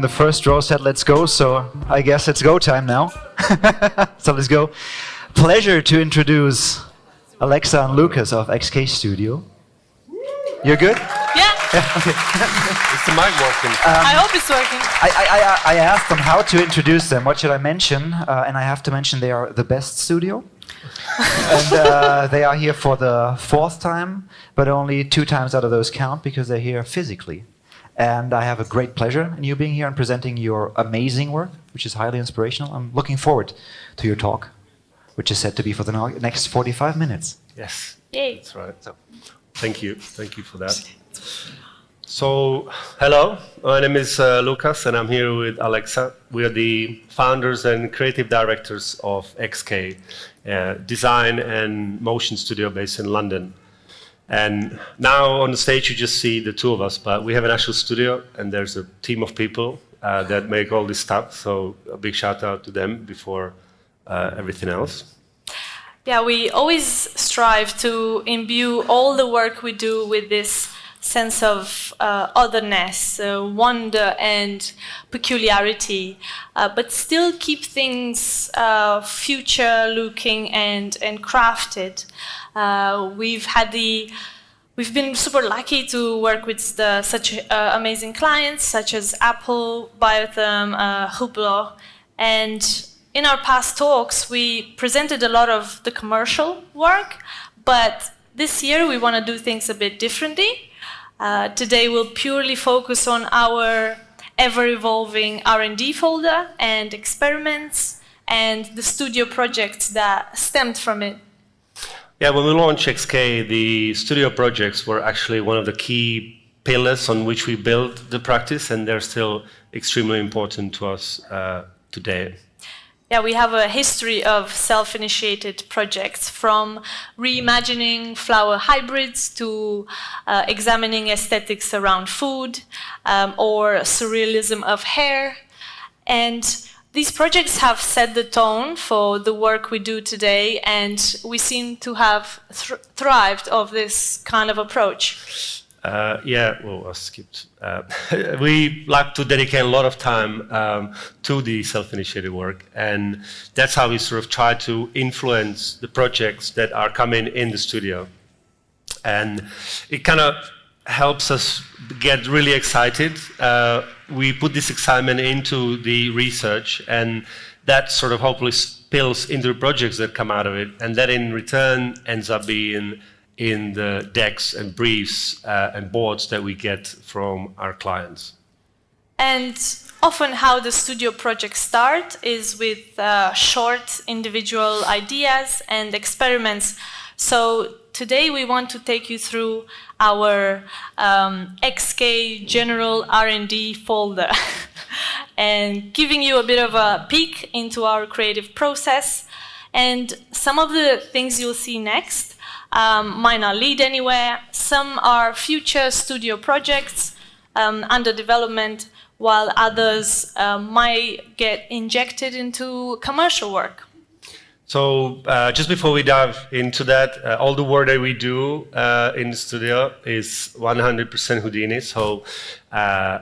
the first row said let's go, so I guess it's go time now. So let's go. Pleasure to introduce Alexa and Lukas of XK Studio. You're good? Yeah. Okay. Is the mic working? I hope it's working. I asked them how to introduce them. What should I mention? And I have to mention they are the best studio. And they are here for the 4th time, but only 2 times out of those count because they're here physically. And I have a great pleasure in you being here and presenting your amazing work, which is highly inspirational. I'm looking forward to your talk, which is set to be for the next 45 minutes. Yes. Yay. That's right. So, thank you for that. So, hello, my name is Lukas and I'm here with Alexa. We are the founders and creative directors of XK, design and motion studio based in London. And now on the stage you just see the 2 of us, but we have an actual studio and there's a team of people that make all this stuff. So a big shout out to them before everything else. Yeah, we always strive to imbue all the work we do with this sense of otherness, wonder and peculiarity, but still keep things future-looking and crafted. We've been super lucky to work with such amazing clients, such as Apple, Biotherm, Hublot, and in our past talks, we presented a lot of the commercial work, but this year we want to do things a bit differently. Today we'll purely focus on our ever-evolving R&D folder and experiments and the studio projects that stemmed from it. Yeah, when we launched XK, the studio projects were actually one of the key pillars on which we built the practice, and they're still extremely important to us today. Yeah, we have a history of self-initiated projects, from reimagining flower hybrids to examining aesthetics around food or surrealism of hair. And these projects have set the tone for the work we do today, and we seem to have thrived of this kind of approach. Yeah, well, I skipped. We like to dedicate a lot of time to the self-initiated work, and that's how we sort of try to influence the projects that are coming in the studio. And it kind of helps us get really excited. We put this excitement into the research, and that sort of hopefully spills into the projects that come out of it, and that in return ends up being in the decks and briefs and boards that we get from our clients. And often how the studio projects start is with short individual ideas and experiments. So today we want to take you through our XK General R&D folder and giving you a bit of a peek into our creative process. And some of the things you'll see next might not lead anywhere. Some are future studio projects under development, while others might get injected into commercial work. So just before we dive into that, all the work that we do in the studio is 100% Houdini. So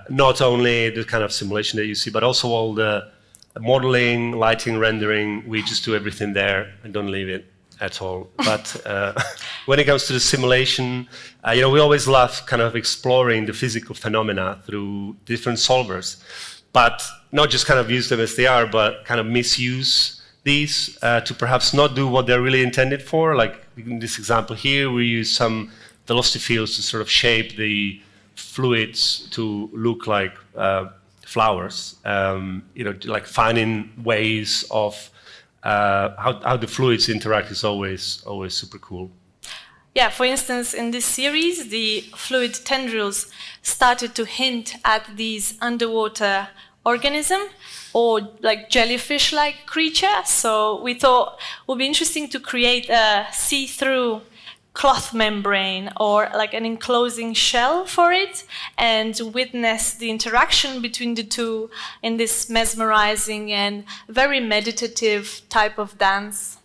not only the kind of simulation that you see, but also all the modeling, lighting, rendering. We just do everything there and don't leave it at all. But when it comes to the simulation, we always love kind of exploring the physical phenomena through different solvers, but not just kind of use them as they are, but kind of misuse these to perhaps not do what they're really intended for. Like in this example here, we use some velocity fields to sort of shape the fluids to look like flowers, like finding ways of how the fluids interact is always super cool. Yeah, for instance, in this series, the fluid tendrils started to hint at these underwater organism or like jellyfish-like creature. So we thought it would be interesting to create a see-through cloth membrane or like an enclosing shell for it and witness the interaction between the two in this mesmerizing and very meditative type of dance.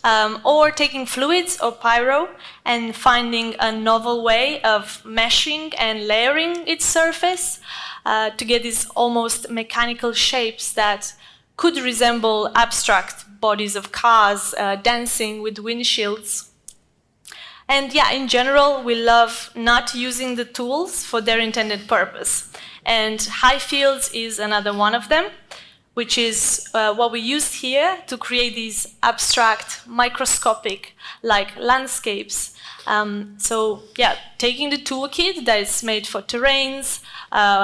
or taking fluids or pyro and finding a novel way of meshing and layering its surface to get these almost mechanical shapes that could resemble abstract bodies of cars dancing with windshields. And yeah, in general, we love not using the tools for their intended purpose. And high fields is another one of them, which is what we used here to create these abstract, microscopic, like landscapes. So yeah, taking the toolkit that is made for terrains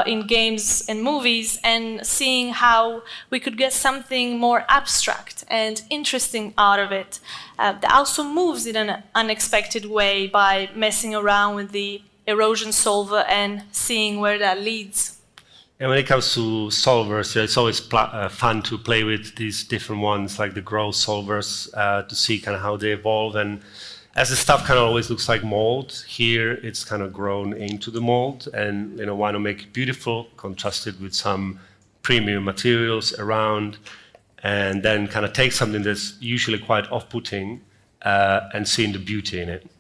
in games and movies and seeing how we could get something more abstract and interesting out of it. That also moves in an unexpected way by messing around with the erosion solver and seeing where that leads. And when it comes to solvers, it's always fun to play with these different ones, like the growth solvers, to see kind of how they evolve. And as the stuff kind of always looks like mold, here it's kind of grown into the mold, and want to make it beautiful, contrasted with some premium materials around, and then kind of take something that's usually quite off-putting and seeing the beauty in it.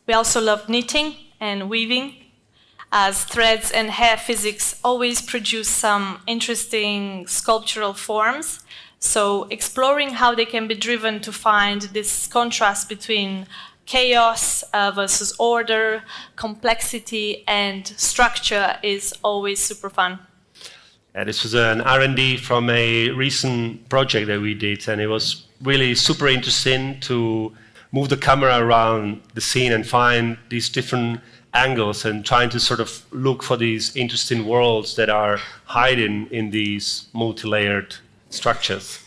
We also love knitting and weaving, as threads and hair physics always produce some interesting sculptural forms. So exploring how they can be driven to find this contrast between chaos versus order, complexity and structure is always super fun. This was an R&D from a recent project that we did, and it was really super interesting to move the camera around the scene and find these different angles and trying to sort of look for these interesting worlds that are hiding in these multi-layered structures.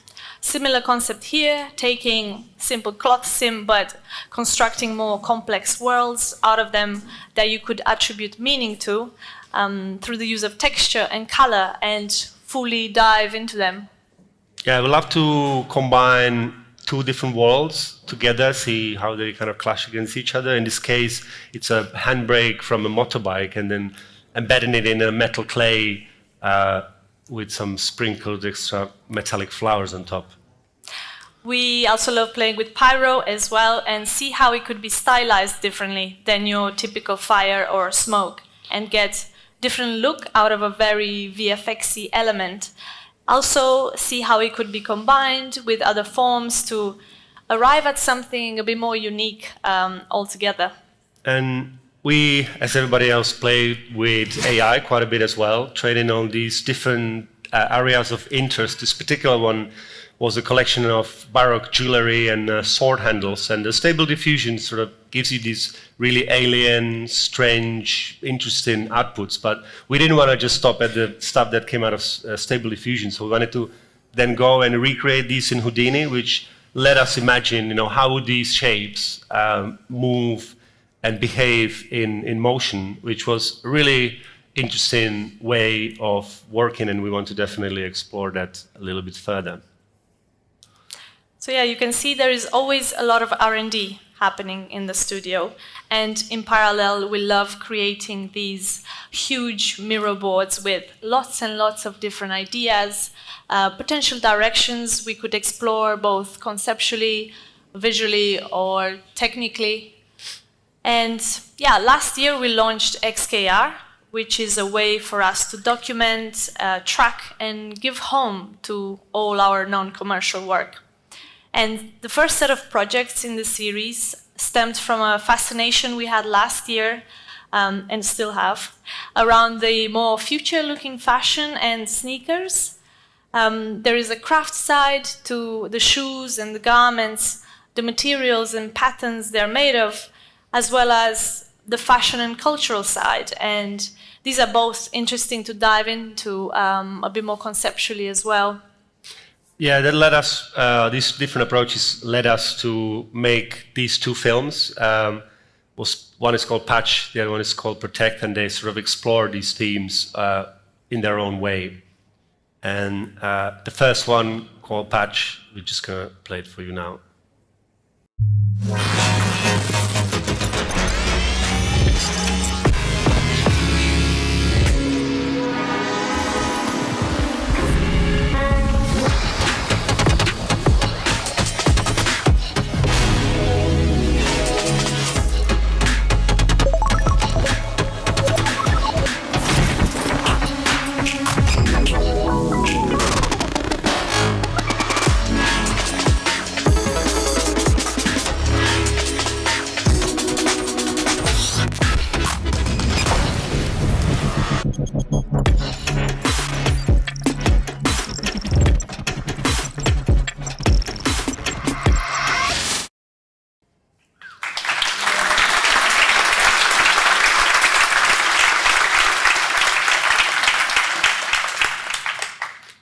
Similar concept here, taking simple cloth sim but constructing more complex worlds out of them that you could attribute meaning to through the use of texture and color and fully dive into them. Yeah, I would love to combine two different worlds together, see how they kind of clash against each other. In this case, it's a handbrake from a motorbike and then embedding it in a metal clay with some sprinkled extra metallic flowers on top. We also love playing with pyro as well and see how it could be stylized differently than your typical fire or smoke and get different look out of a very VFX-y element. Also see how it could be combined with other forms to arrive at something a bit more unique altogether. And we, as everybody else, play with AI quite a bit as well, trading on these different areas of interest. This particular one was a collection of Baroque jewelry and sword handles, and the Stable Diffusion sort of gives you these really alien, strange, interesting outputs. But we didn't want to just stop at the stuff that came out of Stable Diffusion, so we wanted to then go and recreate these in Houdini, which let us imagine, how would these shapes move and behave in motion, which was a really interesting way of working, and we want to definitely explore that a little bit further. So yeah, you can see there is always a lot of R&D happening in the studio, and in parallel we love creating these huge mirror boards with lots and lots of different ideas, potential directions we could explore both conceptually, visually or technically. And yeah, last year we launched XKR, which is a way for us to document, track and give home to all our non-commercial work. And the first set of projects in the series stemmed from a fascination we had last year, and still have, around the more future-looking fashion and sneakers. There is a craft side to the shoes and the garments, the materials and patterns they're made of, as well as the fashion and cultural side. And these are both interesting to dive into a bit more conceptually as well. Yeah, that led us, these different approaches led us to make these two films. One is called Patch, the other one is called Protect, and they sort of explore these themes in their own way. And the first one, called Patch, we're just going to play it for you now.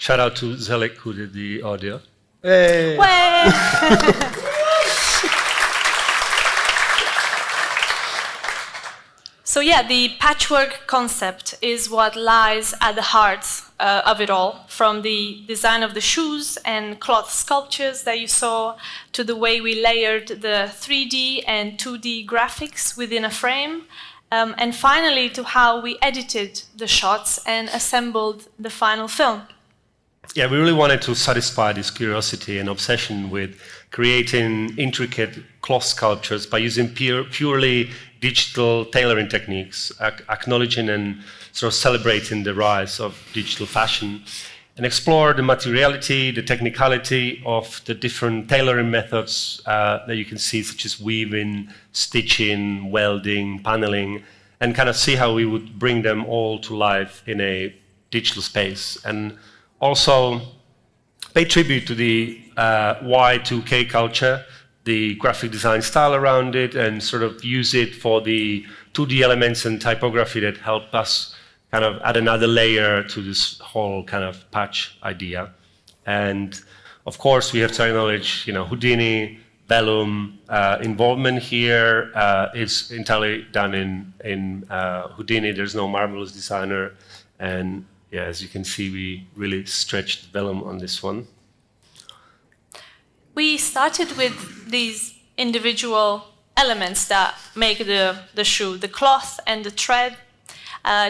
Shout out to Zelik who did the audio. Hey. So yeah, the patchwork concept is what lies at the heart of it all, from the design of the shoes and cloth sculptures that you saw, to the way we layered the 3D and 2D graphics within a frame, and finally to how we edited the shots and assembled the final film. Yeah, we really wanted to satisfy this curiosity and obsession with creating intricate cloth sculptures by using purely digital tailoring techniques, acknowledging and sort of celebrating the rise of digital fashion, and explore the materiality, the technicality of the different tailoring methods that you can see, such as weaving, stitching, welding, paneling, and kind of see how we would bring them all to life in a digital space. And also pay tribute to the Y2K culture, the graphic design style around it, and sort of use it for the 2D elements and typography that help us kind of add another layer to this whole kind of patch idea. And of course, we have to acknowledge, Houdini, Vellum involvement here is entirely done in Houdini. There's no marvelous designer, and yeah, as you can see, we really stretched Vellum on this one. We started with these individual elements that make the shoe, the cloth and the thread,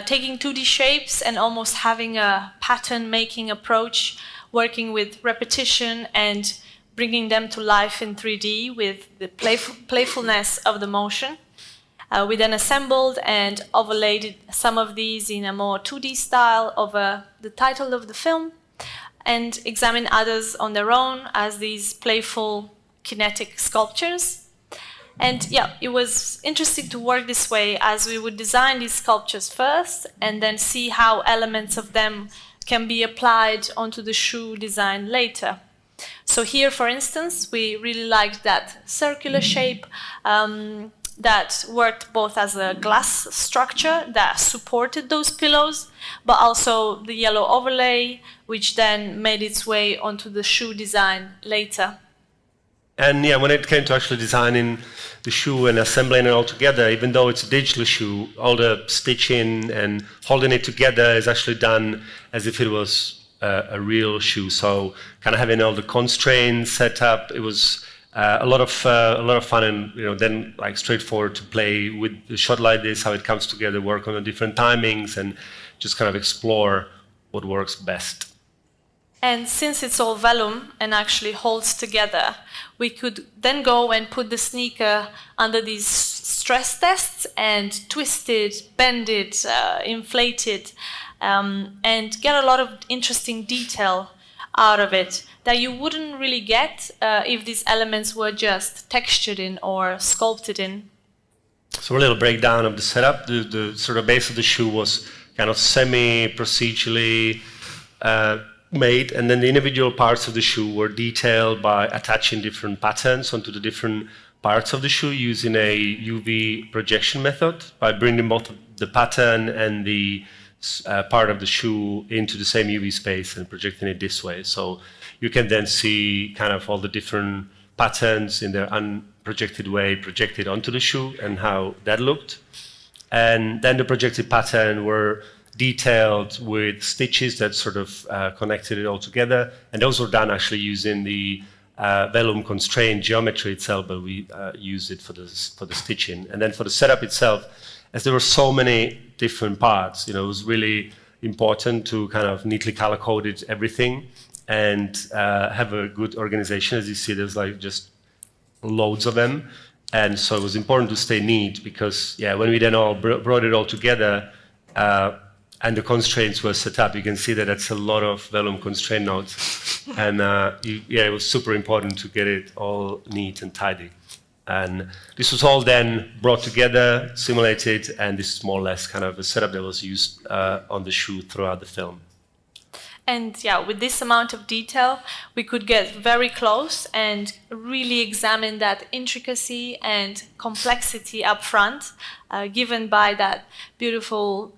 taking 2D shapes and almost having a pattern-making approach, working with repetition and bringing them to life in 3D with the playfulness of the motion. We then assembled and overlaid some of these in a more 2D style over the title of the film, and examine others on their own as these playful kinetic sculptures. And yeah, it was interesting to work this way, as we would design these sculptures first and then see how elements of them can be applied onto the shoe design later. So here, for instance, we really liked that circular shape that worked both as a glass structure that supported those pillows, but also the yellow overlay, which then made its way onto the shoe design later. And yeah, when it came to actually designing the shoe and assembling it all together, even though it's a digital shoe, all the stitching and holding it together is actually done as if it was a real shoe. So kind of having all the constraints set up, it was a lot of fun, and then like straightforward to play with a shot like this, how it comes together, work on the different timings, and just kind of explore what works best. And since it's all vellum and actually holds together, we could then go and put the sneaker under these stress tests and twist it, bend it, inflate it, and get a lot of interesting detail out of it that you wouldn't really get if these elements were just textured in or sculpted in. So a little breakdown of the setup. The sort of base of the shoe was kind of semi-procedurally made, and then the individual parts of the shoe were detailed by attaching different patterns onto the different parts of the shoe using a UV projection method, by bringing both the pattern and the part of the shoe into the same UV space and projecting it this way. So you can then see kind of all the different patterns in their unprojected way projected onto the shoe and how that looked. And then the projected pattern were detailed with stitches that sort of connected it all together. And those were done actually using the vellum constrained geometry itself, but we used it for the stitching. And then for the setup itself, as there were so many different parts, it was really important to kind of neatly color-coded everything and have a good organization. As you see, there's like just loads of them. And so it was important to stay neat because, yeah, when we then all brought it all together and the constraints were set up, you can see that that's a lot of vellum constraint nodes. And it was super important to get it all neat and tidy. And this was all then brought together, simulated, and this is more or less kind of a setup that was used on the shoe throughout the film. And yeah, with this amount of detail, we could get very close and really examine that intricacy and complexity up front, given by that beautiful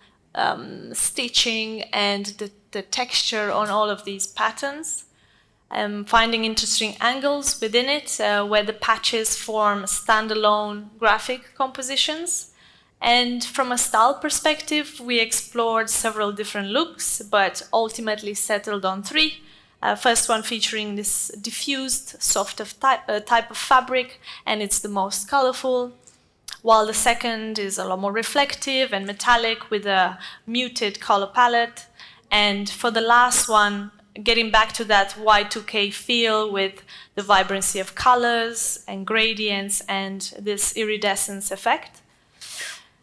stitching and the the texture on all of these patterns, finding interesting angles within it where the patches form standalone graphic compositions. And from a style perspective, we explored several different looks, but ultimately settled on three. First one featuring this diffused, soft type of fabric, and it's the most colorful, while the second is a lot more reflective and metallic with a muted color palette. And for the last one, getting back to that Y2K feel with the vibrancy of colors and gradients and this iridescence effect.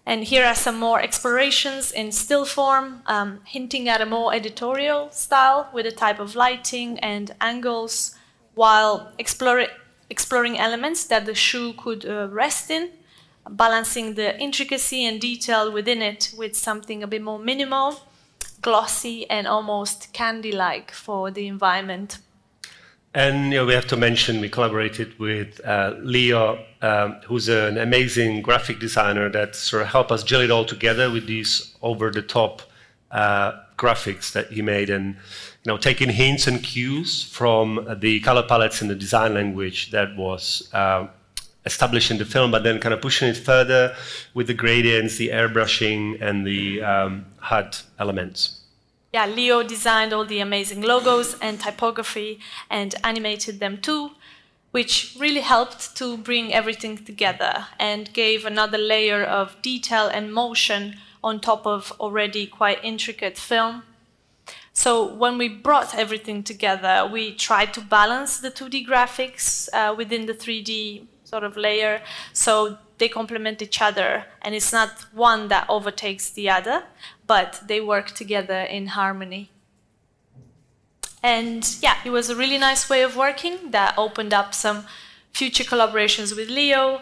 And here are some more explorations in still form, hinting at a more editorial style with a type of lighting and angles, while exploring elements that the shoe could rest in, balancing the intricacy and detail within it with something a bit more minimal, glossy, and almost candy-like for the environment. And we have to mention we collaborated with Leo, who's an amazing graphic designer that sort of helped us gel it all together with these over-the-top graphics that he made, and taking hints and cues from the color palettes and the design language that was established in the film, but then kind of pushing it further with the gradients, the airbrushing, and the HUD elements. Yeah, Leo designed all the amazing logos and typography and animated them too, which really helped to bring everything together and gave another layer of detail and motion on top of already quite intricate film. So when we brought everything together, we tried to balance the 2D graphics within the 3D sort of layer, so they complement each other, and it's not one that overtakes the other, but they work together in harmony. And yeah, it was a really nice way of working that opened up some future collaborations with Leo,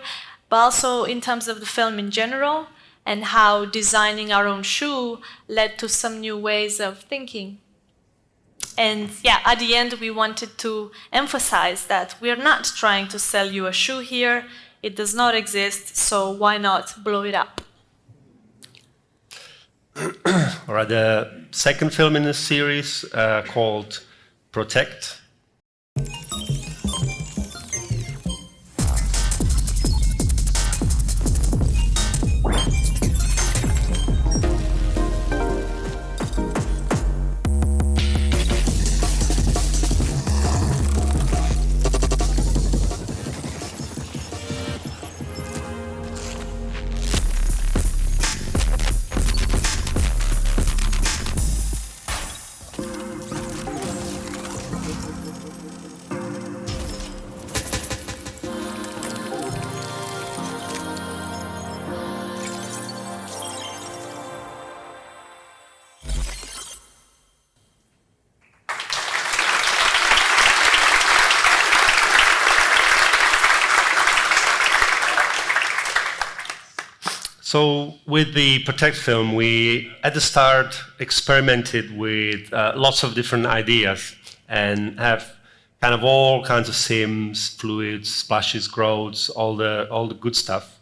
but also in terms of the film in general, and how designing our own shoe led to some new ways of thinking. And yeah, at the end, we wanted to emphasize that we're not trying to sell you a shoe here. It does not exist, so why not blow it up? All right, the second film in the series called Protect. So with the Protect film, we, at the start, experimented with lots of different ideas and have kind of all kinds of sims, fluids, splashes, growths, all the good stuff.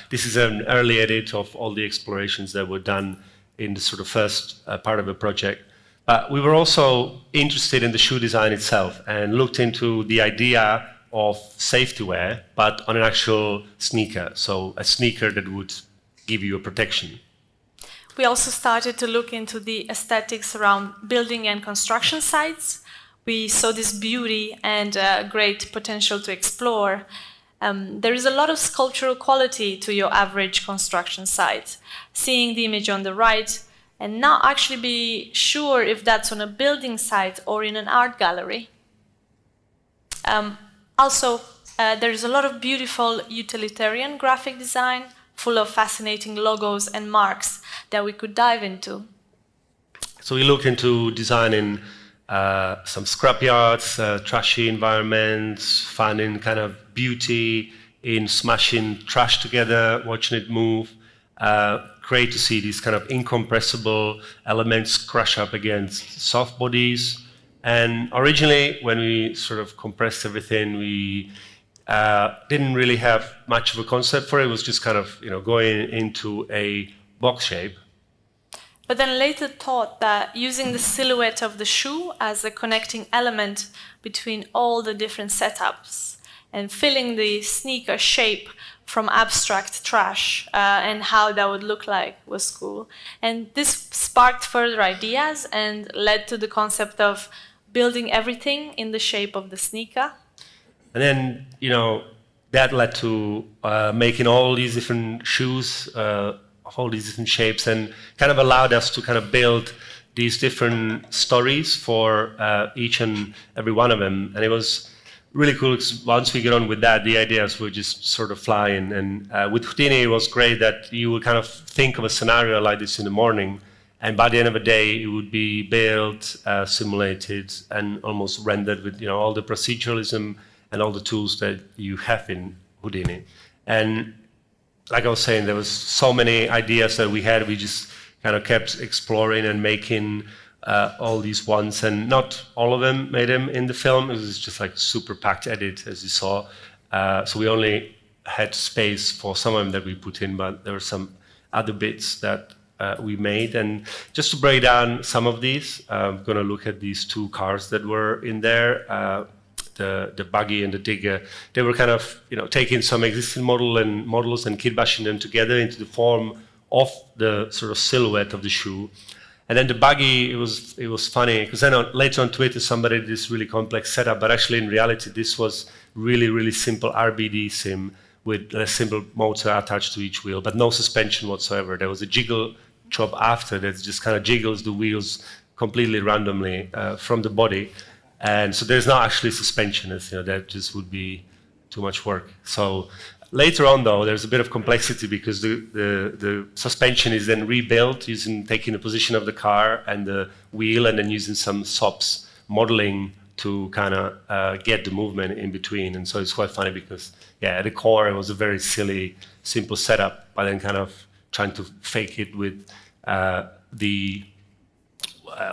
This is an early edit of all the explorations that were done in the sort of first part of the project. But we were also interested in the shoe design itself and looked into the idea of safety wear, but on an actual sneaker. So a sneaker that would give you a protection. We also started to look into the aesthetics around building and construction sites. We saw this beauty and great potential to explore. There is a lot of sculptural quality to your average construction site. Seeing the image on the right and not actually be sure if that's on a building site or in an art gallery. Also, there is a lot of beautiful utilitarian graphic design, full of fascinating logos and marks that we could dive into. So we looked into designing some scrapyards, trashy environments, finding kind of beauty in smashing trash together, watching it move. Great to see these kind of incompressible elements crash up against soft bodies. And originally, when we sort of compressed everything, we didn't really have much of a concept for it. It was just kind of going into a box shape. but then later thought that using the silhouette of the shoe as a connecting element between all the different setups and filling the sneaker shape from abstract trash and how that would look like was cool. And this sparked further ideas and led to the concept of building everything in the shape of the sneaker. And then, that led to making all these different shoes, all these different shapes, and kind of allowed us to kind of build these different stories for each and every one of them. And it was really cool because once we get on with that, the ideas would just sort of fly in. And with Houdini, it was great that you would kind of think of a scenario like this in the morning, and by the end of the day, it would be built, simulated, and almost rendered with all the proceduralism and all the tools that you have in Houdini. And like I was saying, there was so many ideas that we had. We just kind of kept exploring and making all these ones, and not all of them made them in the film. It was just like super packed edit, as you saw. So we only had space for some of them that we put in, but there were some other bits that we made. And just to break down some of these, I'm going to look at these two cars that were in there, the buggy and the digger. They were kind of taking some existing models and kit bashing them together into the form of the sort of silhouette of the shoe. And then the buggy, it was funny, because then later on Twitter somebody did this really complex setup, but actually in reality this was really, really simple RBD sim with a simple motor attached to each wheel, but no suspension whatsoever. There was a jiggle job after that just kind of jiggles the wheels completely randomly from the body. And so there's not actually suspension, that just would be too much work. So later on, though, there's a bit of complexity because the suspension is then rebuilt taking the position of the car and the wheel, and then using some SOPs modeling to kind of get the movement in between. And so it's quite funny because, at the core, it was a very silly, simple setup, but then kind of trying to fake it with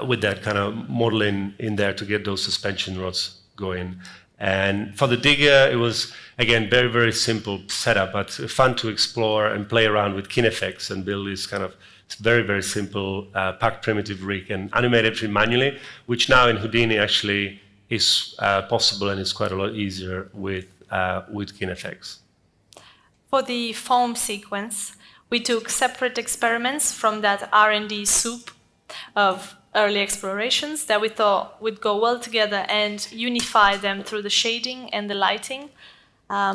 with that kind of modeling in there to get those suspension rods going. And for the digger, it was, again, very, very simple setup, but fun to explore and play around with kineffects and build this kind of very, very simple packed primitive rig and animate everything manually, which now in Houdini actually is possible and is quite a lot easier with kineffects. For the foam sequence, we took separate experiments from that R&D soup of early explorations that we thought would go well together and unify them through the shading and the lighting,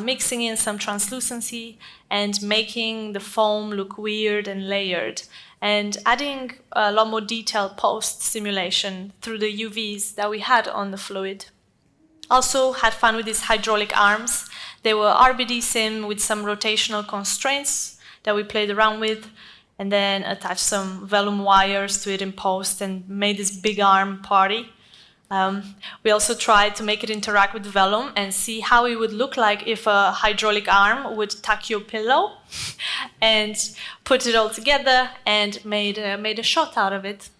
mixing in some translucency and making the foam look weird and layered, and adding a lot more detailed post-simulation through the UVs that we had on the fluid. Also had fun with these hydraulic arms. They were RBD sim with some rotational constraints that we played around with, and then attached some vellum wires to it in post and made this big arm party. We also tried to make it interact with vellum and see how it would look like if a hydraulic arm would tuck your pillow, and put it all together and made a shot out of it.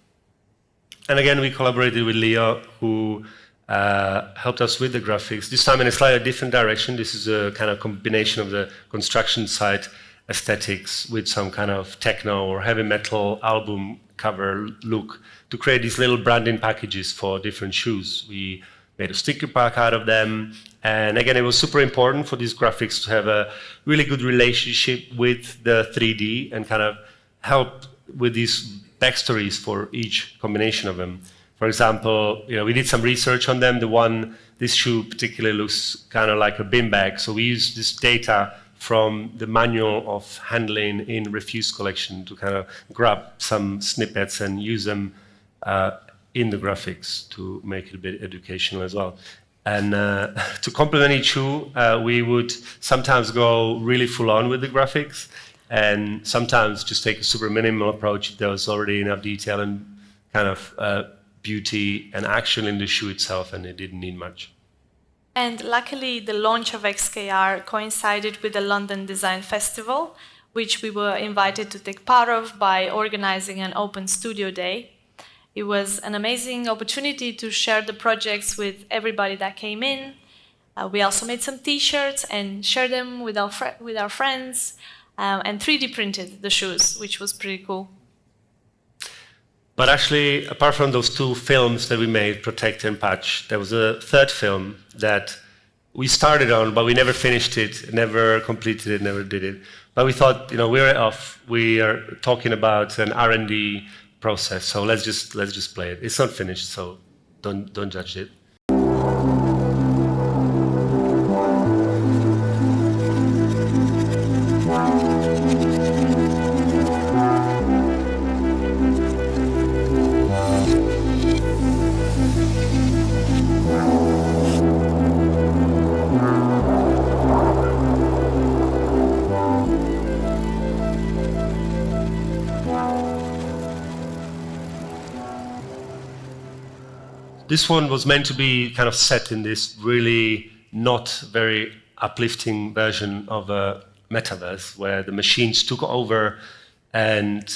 And again, we collaborated with Leo, who helped us with the graphics, this time in a slightly different direction. This is a kind of combination of the construction site aesthetics with some kind of techno or heavy metal album cover look to create these little branding packages for different shoes. We made a sticker pack out of them. And again, it was super important for these graphics to have a really good relationship with the 3D and kind of help with these backstories for each combination of them. For example, we did some research on them. This shoe particularly looks kind of like a bin bag. So we used this data from the manual of handling in Refuse collection to kind of grab some snippets and use them in the graphics to make it a bit educational as well. And to complement each shoe, we would sometimes go really full on with the graphics, and sometimes just take a super minimal approach if there was already enough detail and kind of beauty and action in the shoe itself, and it didn't need much. And luckily, the launch of XKR coincided with the London Design Festival, which we were invited to take part of by organizing an open studio day. It was an amazing opportunity to share the projects with everybody that came in. We also made some T-shirts and shared them with our friends, and 3D printed the shoes, which was pretty cool. But actually, apart from those 2 films that we made, Protect and Patch, there was a 3rd film that we started on, but we never finished it, never completed it, never did it. But we thought, we're off. We are talking about an R&D process, so let's just play it. It's not finished, so don't judge it. This one was meant to be kind of set in this really not very uplifting version of a metaverse where the machines took over and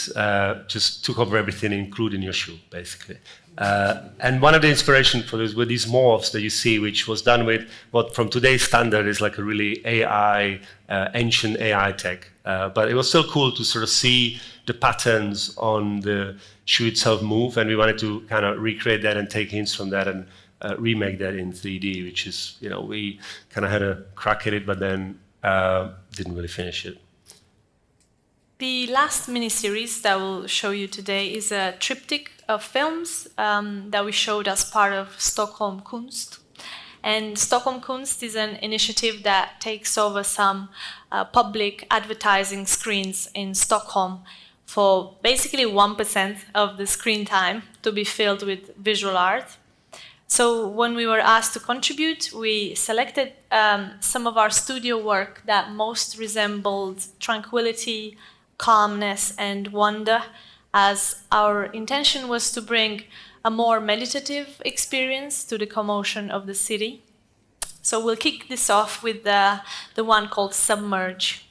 just took over everything, including your shoe, basically. And one of the inspiration for this were these morphs that you see, which was done with what from today's standard is like a really AI, ancient AI tech. But it was still cool to sort of see the patterns on the shoe itself move, and we wanted to kind of recreate that and take hints from that and remake that in 3D, which is, we kind of had a crack at it, but then didn't really finish it. The last mini-series that we'll show you today is a triptych of films that we showed as part of Stockholm Coons. And Stockholm Coons is an initiative that takes over some public advertising screens in Stockholm for basically 1% of the screen time to be filled with visual art. So when we were asked to contribute, we selected some of our studio work that most resembled tranquility, calmness, and wonder, as our intention was to bring a more meditative experience to the commotion of the city. So we'll kick this off with the one called Submerge.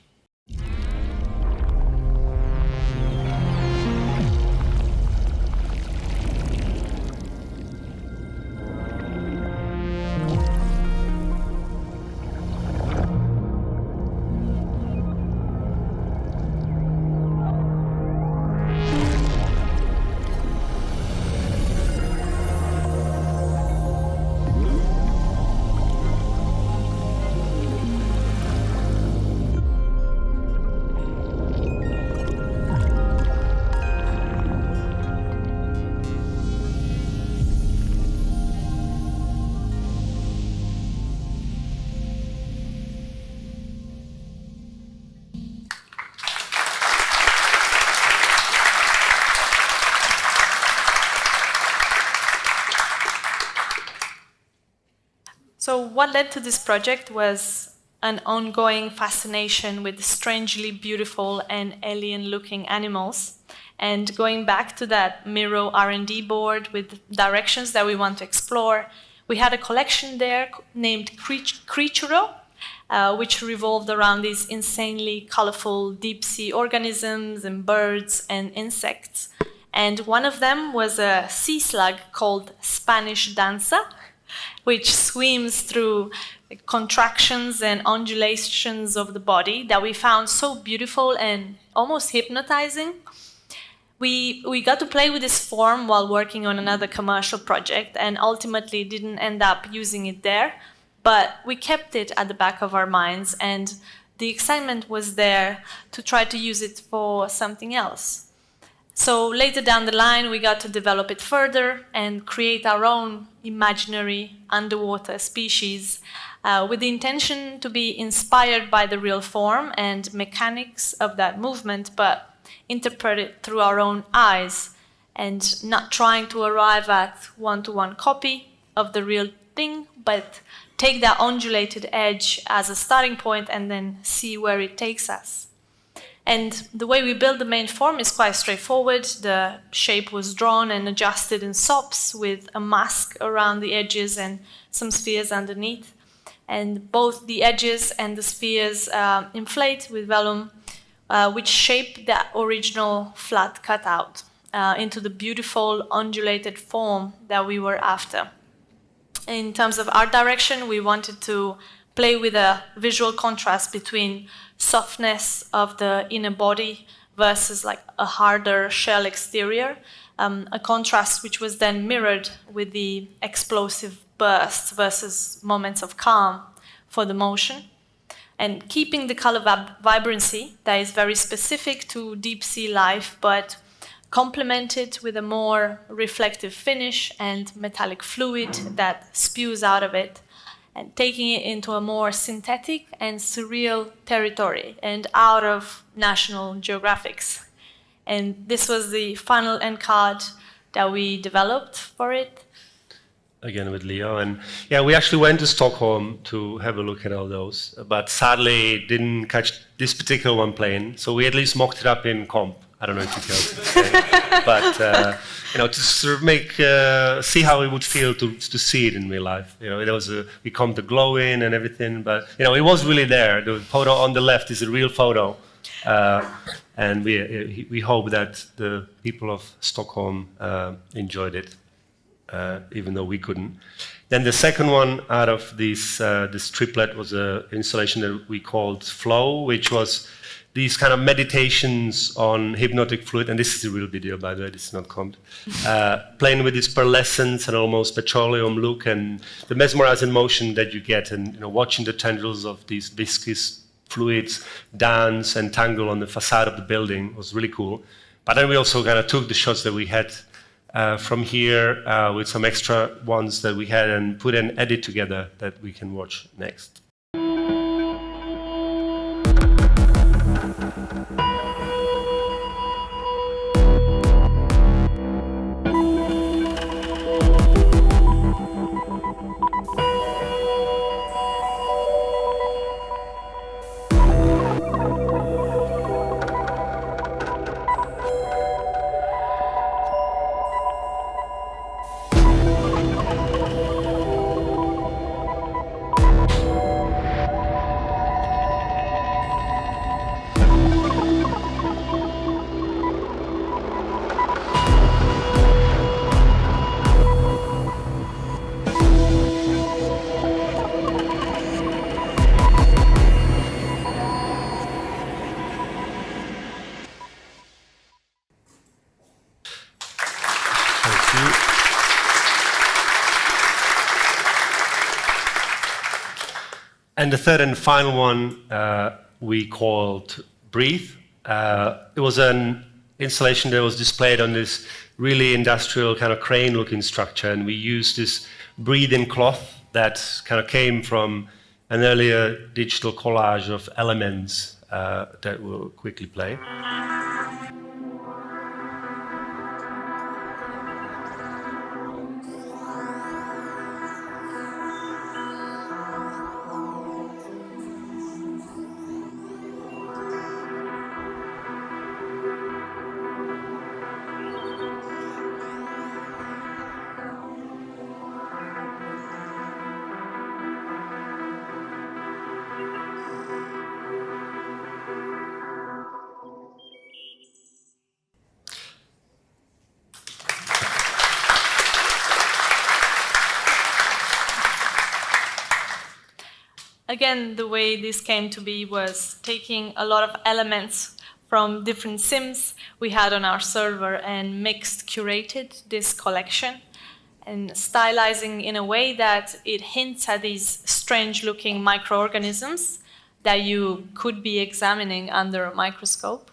So what led to this project was an ongoing fascination with strangely beautiful and alien-looking animals, and going back to that Miro R&D board with directions that we want to explore, we had a collection there named Creaturo, which revolved around these insanely colorful deep-sea organisms and birds and insects. And one of them was a sea slug called Spanish dancer, which swims through contractions and undulations of the body that we found so beautiful and almost hypnotizing. We got to play with this form while working on another commercial project and ultimately didn't end up using it there, but we kept it at the back of our minds, and the excitement was there to try to use it for something else. So later down the line, we got to develop it further and create our own imaginary underwater species with the intention to be inspired by the real form and mechanics of that movement, but interpret it through our own eyes and not trying to arrive at one-to-one copy of the real thing, but take that undulated edge as a starting point and then see where it takes us. And the way we build the main form is quite straightforward. The shape was drawn and adjusted in SOPs with a mask around the edges and some spheres underneath. And both the edges and the spheres inflate with vellum, which shape the original flat cutout into the beautiful undulated form that we were after. In terms of art direction, we wanted to play with a visual contrast between softness of the inner body versus like a harder shell exterior, a contrast which was then mirrored with the explosive bursts versus moments of calm for the motion, and keeping the color vibrancy that is very specific to deep sea life, but complemented with a more reflective finish and metallic fluid that spews out of it, and taking it into a more synthetic and surreal territory and out of National Geographics. And this was the final end card that we developed for it. Again with Leo, and yeah, we actually went to Stockholm to have a look at all those, but sadly didn't catch this particular one plane, so we at least mocked it up in comp. I don't know if you can, but to sort of make see how it would feel to see it in real life. There was we comped the glow in and everything, but it was really there. The photo on the left is a real photo, and we hope that the people of Stockholm enjoyed it, even though we couldn't. Then the second one out of this triplet was an installation that we called Flow, which was these kind of meditations on hypnotic fluid, and this is a real video, by the way, this is not comped, playing with this pearlescence and almost petroleum look, and the mesmerizing motion that you get, and watching the tendrils of these viscous fluids dance and tangle on the facade of the building was really cool. But then we also kind of took the shots that we had from here with some extra ones that we had and put an edit together that we can watch next. And the third and final one we called Breathe. It was an installation that was displayed on this really industrial kind of crane-looking structure, and we used this breathing cloth that kind of came from an earlier digital collage of elements that we'll quickly play. Again, the way this came to be was taking a lot of elements from different sims we had on our server and mixed, curated this collection and stylizing in a way that it hints at these strange-looking microorganisms that you could be examining under a microscope.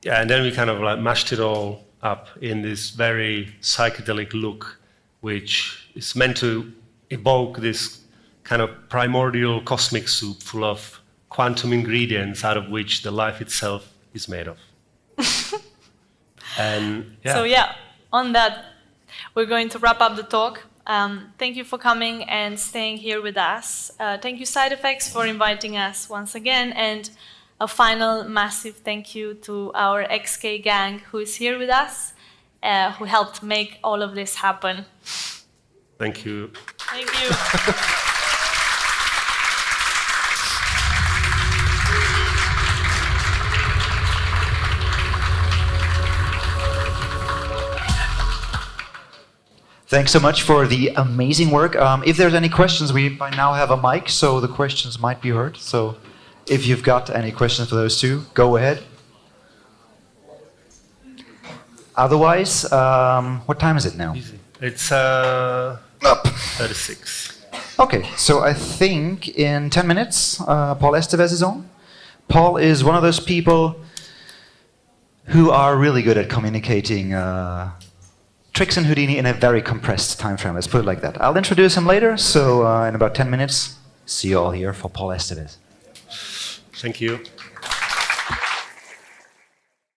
Yeah, and then we kind of like mashed it all up in this very psychedelic look, which is meant to evoke this kind of primordial cosmic soup full of quantum ingredients out of which the life itself is made of. And yeah. So yeah, on that, we're going to wrap up the talk. Thank you for coming and staying here with us. Thank you, Side Effects, for inviting us once again. And a final massive thank you to our XK gang who is here with us, who helped make all of this happen. Thank you. Thank you. Thanks so much for the amazing work. If there's any questions, we by now have a mic, so the questions might be heard. So if you've got any questions for those two, go ahead. Otherwise, what time is it now? It's 36. Okay, so I think in 10 minutes, Paul Estevez is on. Paul is one of those people who are really good at communicating tricks in Houdini in a very compressed time frame. Let's put it like that. I'll introduce him later, so in about 10 minutes, see you all here for Paul Estevez. Thank you.